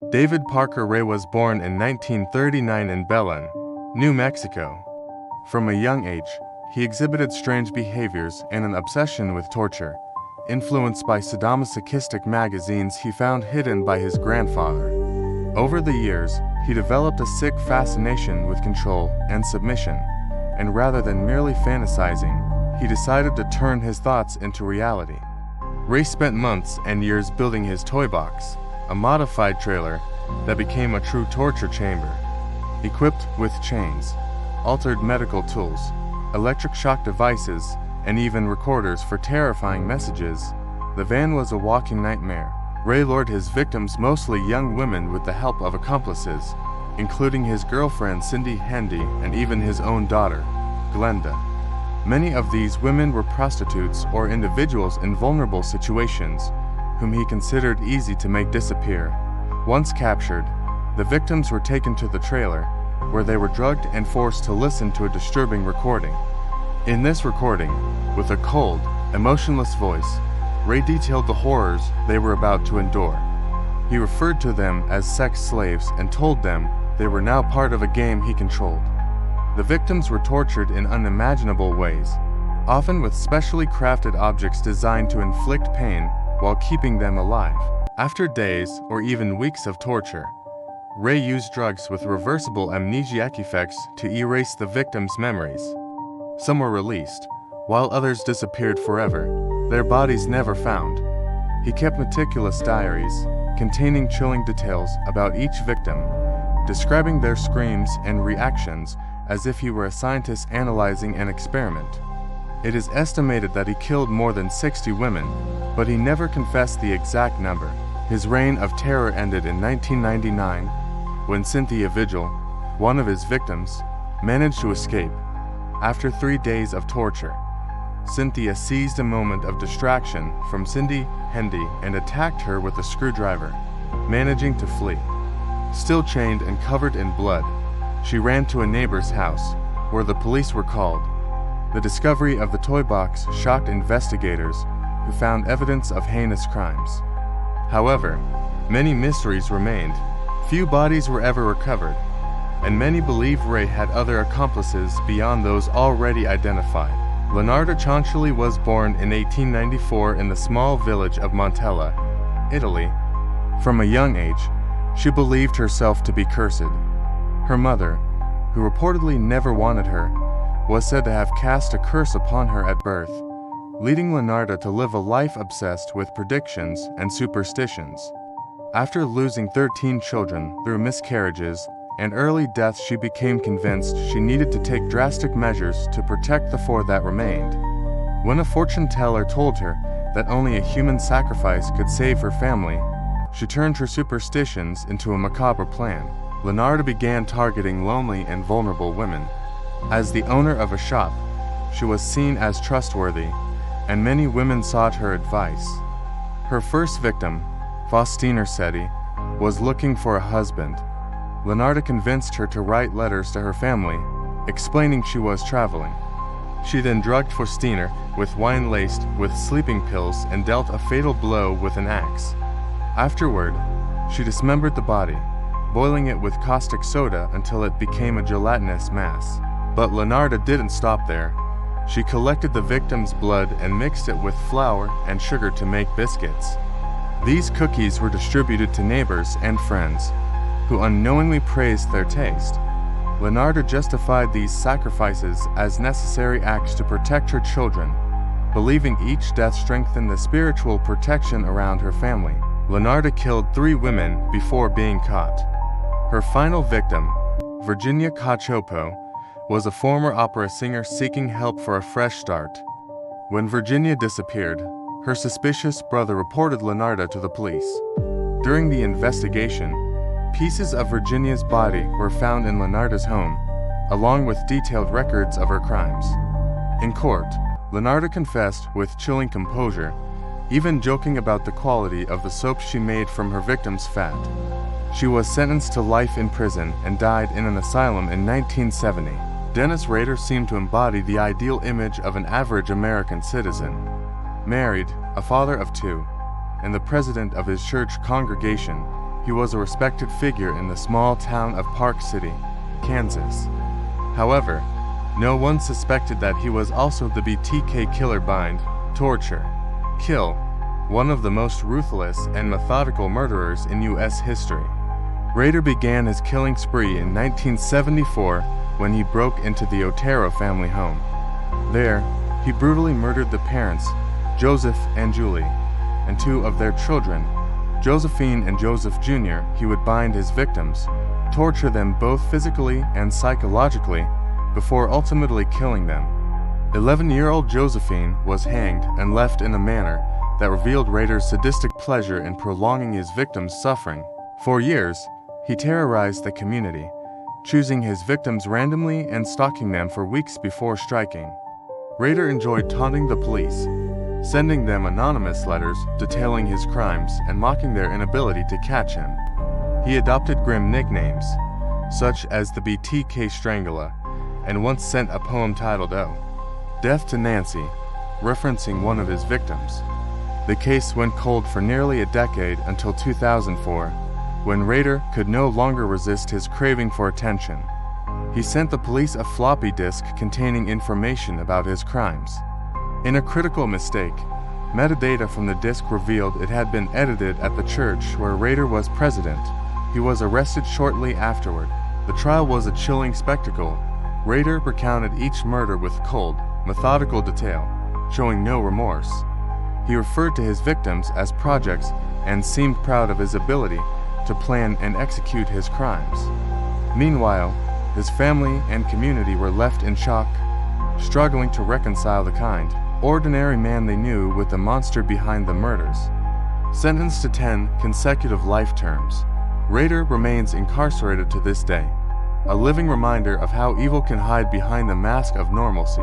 David Parker Ray was born in 1939 in Belen, New Mexico. From a young age, he exhibited strange behaviors and an obsession with torture, influenced by sadomasochistic magazines he found hidden by his grandfather. Over the years, he developed a sick fascination with control and submission, and rather than merely fantasizing, he decided to turn his thoughts into reality. Ray spent months and years building his toy box, a modified trailer that became a true torture chamber. Equipped with chains, altered medical tools, electric shock devices, and even recorders for terrifying messages, the van was a walking nightmare. Ray lured his victims, mostly young women, with the help of accomplices, including his girlfriend Cindy Handy and even his own daughter, Glenda. Many of these women were prostitutes or individuals in vulnerable situations, whom he considered easy to make disappear. Once captured, the victims were taken to the trailer, where they were drugged and forced to listen to a disturbing recording. In this recording, with a cold, emotionless voice, Ray detailed the horrors they were about to endure. He referred to them as sex slaves and told them they were now part of a game he controlled. The victims were tortured in unimaginable ways, often with specially crafted objects designed to inflict pain while keeping them alive. After days or even weeks of torture, Ray used drugs with reversible amnesiac effects to erase the victims' memories. Some were released, while others disappeared forever, their bodies never found. He kept meticulous diaries, containing chilling details about each victim, describing their screams and reactions as if he were a scientist analyzing an experiment. It is estimated that he killed more than 60 women, but he never confessed the exact number. His reign of terror ended in 1999, when Cynthia Vigil, one of his victims, managed to escape. After 3 days of torture, Cynthia seized a moment of distraction from Cindy Handy and attacked her with a screwdriver, managing to flee. Still chained and covered in blood, she ran to a neighbor's house, where the police were called. The discovery of the toy box shocked investigators, who found evidence of heinous crimes. However, many mysteries remained. Few bodies were ever recovered, and many believe Ray had other accomplices beyond those already identified. Leonarda Cianciulli was born in 1894 in the small village of Montella, Italy. From a young age, she believed herself to be cursed. Her mother, who reportedly never wanted her, was said to have cast a curse upon her at birth, leading Leonarda to live a life obsessed with predictions and superstitions. After losing 13 children through miscarriages and early deaths, she became convinced she needed to take drastic measures to protect the 4 that remained. When a fortune teller told her that only a human sacrifice could save her family, she turned her superstitions into a macabre plan. Leonarda began targeting lonely and vulnerable women. As the owner of a shop, she was seen as trustworthy, and many women sought her advice. Her first victim, Faustina Rossetti, was looking for a husband. Leonarda convinced her to write letters to her family, explaining she was traveling. She then drugged Faustina with wine laced with sleeping pills and dealt a fatal blow with an axe. Afterward, she dismembered the body, boiling it with caustic soda until it became a gelatinous mass. But Leonarda didn't stop there. She collected the victim's blood and mixed it with flour and sugar to make biscuits. These cookies were distributed to neighbors and friends, who unknowingly praised their taste. Leonarda justified these sacrifices as necessary acts to protect her children, believing each death strengthened the spiritual protection around her family. Leonarda killed 3 women before being caught. Her final victim, Virginia Cacioppo, was a former opera singer seeking help for a fresh start. When Virginia disappeared, her suspicious brother reported Leonarda to the police. During the investigation, pieces of Virginia's body were found in Leonarda's home, along with detailed records of her crimes. In court, Leonarda confessed with chilling composure, even joking about the quality of the soap she made from her victim's fat. She was sentenced to life in prison and died in an asylum in 1970. Dennis Rader seemed to embody the ideal image of an average American citizen. Married, a father of 2, and the president of his church congregation, He was a respected figure in the small town of Park City, Kansas. However, no one suspected that he was also the BTK Killer. Bind, torture, kill, one of the most ruthless and methodical murderers in U.S. history. Rader began his killing spree in 1974 when he broke into the Otero family home. There, he brutally murdered the parents, Joseph and Julie, and two of their children, Josephine and Joseph Jr. He would bind his victims, torture them both physically and psychologically, before ultimately killing them. 11-year-old Josephine was hanged and left in a manner that revealed Rader's sadistic pleasure in prolonging his victims' suffering. For years, he terrorized the community, choosing his victims randomly and stalking them for weeks before striking. Rader enjoyed taunting the police, sending them anonymous letters detailing his crimes and mocking their inability to catch him. He adopted grim nicknames, such as the BTK Strangler, and once sent a poem titled "Oh, Death to Nancy," referencing one of his victims. The case went cold for nearly a decade until 2004, when Rader could no longer resist his craving for attention. He sent the police a floppy disk containing information about his crimes. In a critical mistake, metadata from the disk revealed it had been edited at the church where Rader was president. He was arrested shortly afterward. The trial was a chilling spectacle. Rader recounted each murder with cold, methodical detail, showing no remorse. He referred to his victims as projects and seemed proud of his ability to plan and execute his crimes. Meanwhile, his family and community were left in shock, struggling to reconcile the kind, ordinary man they knew with the monster behind the murders. Sentenced to 10 consecutive life terms, Rader remains incarcerated to this day, a living reminder of how evil can hide behind the mask of normalcy.